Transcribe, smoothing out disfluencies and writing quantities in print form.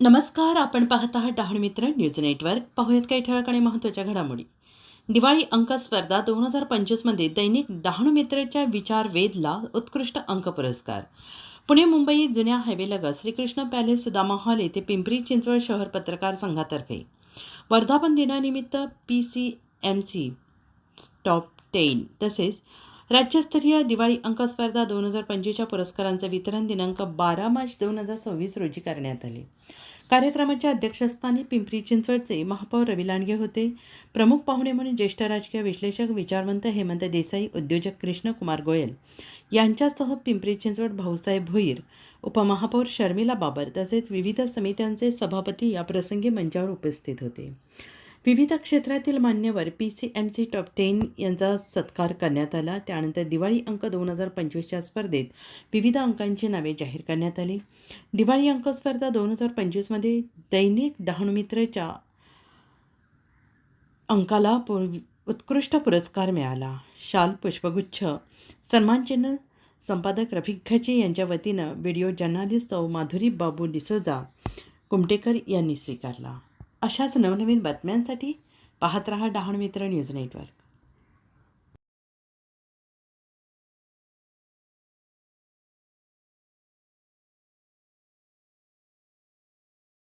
नमस्कार. आपण पाहत आहात डहाणू मित्र न्यूज नेटवर्क. पाहूयात काही ठळक आणि महत्त्वाच्या घडामोडी. दिवाळी अंक स्पर्धा 2025 मध्ये दैनिक डहाणू मित्रच्या विचार वेधला उत्कृष्ट अंक पुरस्कार. पुणे मुंबई जुन्या हायवेलगत श्रीकृष्ण पॅलेस सुदामा हॉल येथे पिंपरी चिंचवड शहर पत्रकार संघातर्फे वर्धापन दिनानिमित्त PCMC टॉप 10 तसेच राज्यस्तरीय दिवाळी अंक स्पर्धा 2025च्या पुरस्कारांचं वितरण दिनांक 12 मार्च 2026 रोजी करण्यात आले. कार्यक्रमाच्या अध्यक्षस्थानी पिंपरी चिंचवडचे महापौर रवी लांडगे होते. प्रमुख पाहुणे म्हणून ज्येष्ठ राजकीय विश्लेषक विचारवंत हेमंत देसाई, उद्योजक कृष्ण कुमार गोयल यांच्यासह पिंपरी चिंचवड भाऊसाहेब भोईर, उपमहापौर शर्मिला बाबर तसेच विविध समित्यांचे सभापती याप्रसंगी मंचावर उपस्थित होते. विविध क्षेत्रातील मान्यवर PCMC टॉप 10 यांचा सत्कार करण्यात आला. त्यानंतर दिवाळी अंक 2025च्या स्पर्धेत विविध अंकांची नावे जाहीर करण्यात आली. दिवाळी अंक स्पर्धा 2025मध्ये दैनिक डहाणू मित्रच्या अंकाला उत्कृष्ट पुरस्कार मिळाला. शाल, पुष्पगुच्छ, सन्मानचिन्ह संपादक रफिक घचे यांच्या वतीनं व्हिडिओ जर्नालिस्ट सौ माधुरी बाबू डिसोजा कुमटेकर यांनी स्वीकारला. अशाच नवनवीन बातम्यांसाठी पाहत रहा डहाणू मित्र न्यूज नेटवर्क.